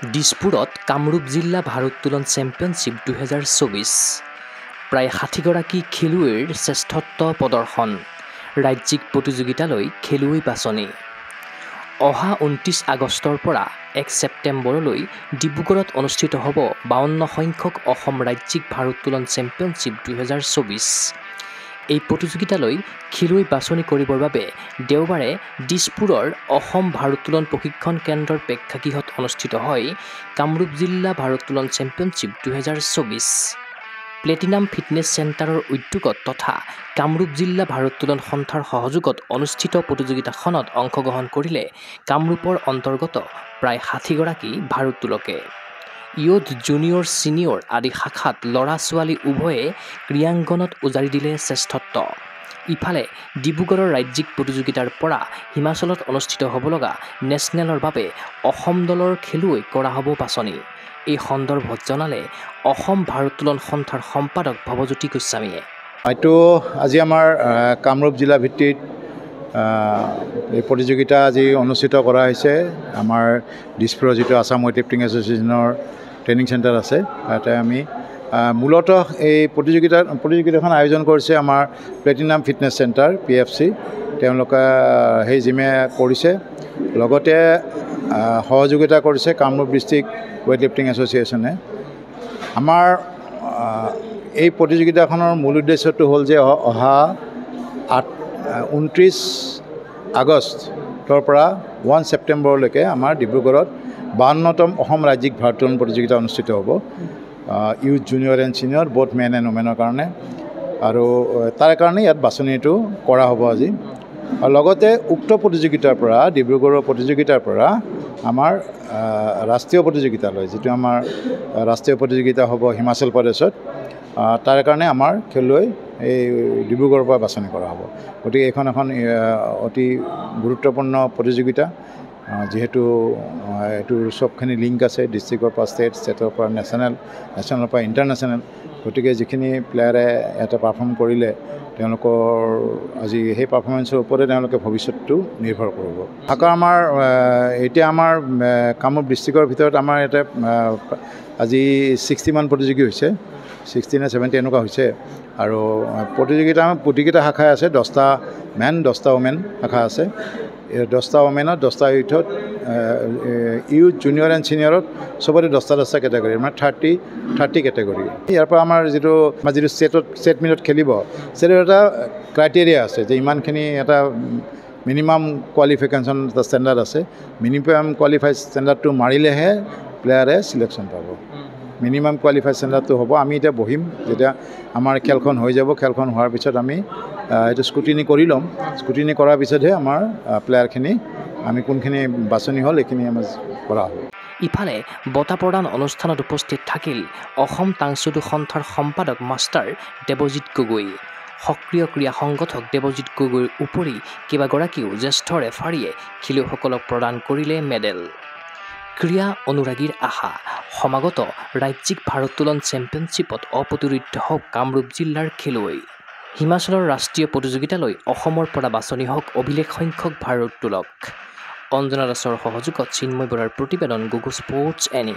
দিছপুৰত কামৰূপ জিলা ভাৰোত্তোলন চেম্পিয়নশ্বিপ 2024 প্ৰায় 60গৰাকী খেলুৱৈৰ শ্ৰেষ্ঠত্ব প্ৰদৰ্শন ৰাজ্যিক প্ৰতিযোগিতালৈ খেলুৱৈ বাছনি অহা 29 আগষ্টৰ পৰা 1 ছেপ্টেম্বৰলৈ ডিব্ৰুগড়ত অনুষ্ঠিত হ'ব 52 সংখ্যক অসম ৰাজ্যিক ভাৰোত্তোলন চেম্পিয়নশ্বিপ 2024 এই প্ৰতিযোগিতালৈ খেলুৱৈ বাছনি কৰিবৰ বাবে দেওবাৰে দিছপুৰৰ অসম ভাৰোত্তোলন প্ৰশিক্ষণ কেন্দ্ৰৰ প্ৰেক্ষাগৃহত অনুষ্ঠিত হয় কামৰূপ জিলা ভাৰোত্তোলন চেম্পিয়নশ্বিপ 2024 প্লেটিনাম ফিটনেছ চেণ্টাৰৰ উদ্যোগত তথা কামৰূপ জিলা ভাৰোত্তোলন সন্থাৰ সহযোগত অনুষ্ঠিত প্ৰতিযোগিতাখনত অংশগ্ৰহণ কৰিলে কামৰূপৰ অন্তৰ্গত প্ৰায় 60গৰাকী ভাৰোত্তোলকে ইয়থ জুনিয়ৰ ছিনিয়ৰ আদি শাখাত ল'ৰা-ছোৱালী উভয়ে ক্ৰীড়াংগনত উজাৰি দিলে শ্ৰেষ্ঠত্ব ইফালে ডিব্ৰুগড়ৰ ৰাজ্যিক প্ৰতিযোগিতাৰ পৰা হিমাচলত অনুষ্ঠিত হ'ব লগা নেশ্যনেলৰ বাবে অসম দলৰ খেলুৱৈ কৰা হ'ব বাছনি এই সন্দৰ্ভত জনালে অসম ভাৰোত্তোলন সন্থাৰ সম্পাদক ভৱজ্যোতি গোস্বামীয়ে হয়তো আজি আমাৰ কামৰূপ জিলা ভিত্তিত এই প্ৰতিযোগিতা আজি অনুষ্ঠিত কৰা হৈছে আমাৰ দিছপুৰৰ যিটো আছাম ৱেইটলিফটিং এছ'চিয়েশ্যনৰ ট্ৰেইনিং চেণ্টাৰ আছে তাতে আমি মূলতঃ এই প্ৰতিযোগিতাখন আয়োজন কৰিছে আমাৰ প্লেটিনাম ফিটনেছ চেণ্টাৰ PFC তেওঁলোকে সেই জিমে কৰিছে লগতে সহযোগিতা কৰিছে কামৰূপ ডিষ্ট্ৰিক্ট ৱেইটলিফটিং এছ'চিয়েশ্যনে আমাৰ এই প্ৰতিযোগিতাখনৰ মূল উদ্দেশ্যটো হ'ল যে অহা 29 আগষ্টৰ পৰা 1 ছেপ্টেম্বৰলৈকে আমাৰ ডিব্ৰুগড়ত 52তম অসম ৰাজ্যিক ভাৰোত্তোলন প্ৰতিযোগিতা অনুষ্ঠিত হ'ব youth junior and senior both men এণ্ড ওমেনৰ কাৰণে আৰু তাৰ কাৰণে ইয়াত বাছনিটো কৰা হ'ব আজি আৰু লগতে উক্ত প্ৰতিযোগিতাৰ পৰা ডিব্ৰুগড়ৰ প্ৰতিযোগিতাৰ পৰা আমাৰ ৰাষ্ট্ৰীয় প্ৰতিযোগিতালৈ যিটো আমাৰ ৰাষ্ট্ৰীয় প্ৰতিযোগিতা হ'ব হিমাচল প্ৰদেশত তাৰ কাৰণে আমাৰ খেলুৱৈ এই ডিব্ৰুগড়ৰ পৰা বাছনি কৰা হ'ব গতিকে এইখন এখন অতি গুৰুত্বপূৰ্ণ প্ৰতিযোগিতা যিহেতু এইটোৰ চবখিনি লিংক আছে ডিষ্ট্ৰিক্টৰ পৰা ষ্টেটৰ পৰা নেশ্যনেলৰ পৰা ইণ্টাৰনেশ্যনেল গতিকে যিখিনি প্লেয়াৰে ইয়াতে পাৰফৰ্ম কৰিলে তেওঁলোকৰ আজি সেই পাৰফৰ্মেঞ্চৰ ওপৰতে তেওঁলোকে ভৱিষ্যতটো নিৰ্ভৰ কৰিব আকৌ আমাৰ এতিয়া আমাৰ কামৰূপ ডিষ্ট্ৰিক্টৰ ভিতৰত আমাৰ ইয়াতে আজি 60মান প্ৰতিযোগী হৈছে 60 নে 70 এনেকুৱা হৈছে আৰু প্ৰতিযোগিতা শাখাই আছে 10টা মেন 10টা ওমেন শাখা আছে 10টা ওমেনত 10টা ইউথত ইউথ জুনিয়ৰ এণ্ড ছিনিয়ৰত চবতে 10টা কেটেগৰী মানে 30 কেটেগৰী ইয়াৰ পৰা আমাৰ যিটো ষ্টেট মিটত খেলিব ষ্টেটৰ এটা ক্ৰাইটেৰিয়া আছে যে ইমানখিনি এটা মিনিমাম কোৱালিফিকেশ্যন এটা ষ্টেণ্ডাৰ্ড আছে মিনিমাম কোৱালিফাইড ষ্টেণ্ডাৰ্ডটো মাৰিলেহে প্লেয়াৰে চিলেকশ্যন পাব মিনিমাম কোৱালিফাইড ষ্টেণ্ডাৰ্ডটো হ'ব আমি এতিয়া বহিম যেতিয়া আমাৰ খেলখন হৈ যাব খেলখন হোৱাৰ পিছত আমি এইটো স্কুটিনি কৰি ল'ম স্কুটিনি কৰাৰ পিছতহে আমাৰ প্লেয়াৰখিনি আমি কোনখিনি বাছনি হ'ল এইখিনি আমাৰ কৰা হ'ব ইফালে বঁটা প্ৰদান অনুষ্ঠানত উপস্থিত থাকিল অসম টাংচুডু সন্থাৰ সম্পাদক মাষ্টাৰ দেৱজিৎ গগৈ সক্ৰিয় ক্ৰীড়া সংগঠক দেৱজিৎ গগৈৰ উপৰি কেইবাগৰাকীও জ্যেষ্ঠ ৰেফাৰীয়ে খেলুৱৈসকলক প্ৰদান কৰিলে মেডেল ক্ৰীড়া অনুৰাগীৰ আশা সমাগত ৰাজ্যিক ভাৰোত্তোলন চেম্পিয়নশ্বিপত অপ্ৰতিৰোধ্য হওক কামৰূপ জিলাৰ খেলুৱৈ হিমাচলৰ ৰাষ্ট্ৰীয় প্ৰতিযোগিতালৈ অসমৰ পৰা বাছনি হওক অভিলেখ সংখ্যক ভাৰোত্তোলক অঞ্জনা দাসৰ সহযোগত চিন্ময় বৰাৰ প্ৰতিবেদন গুগল স্পৰ্টছ এনি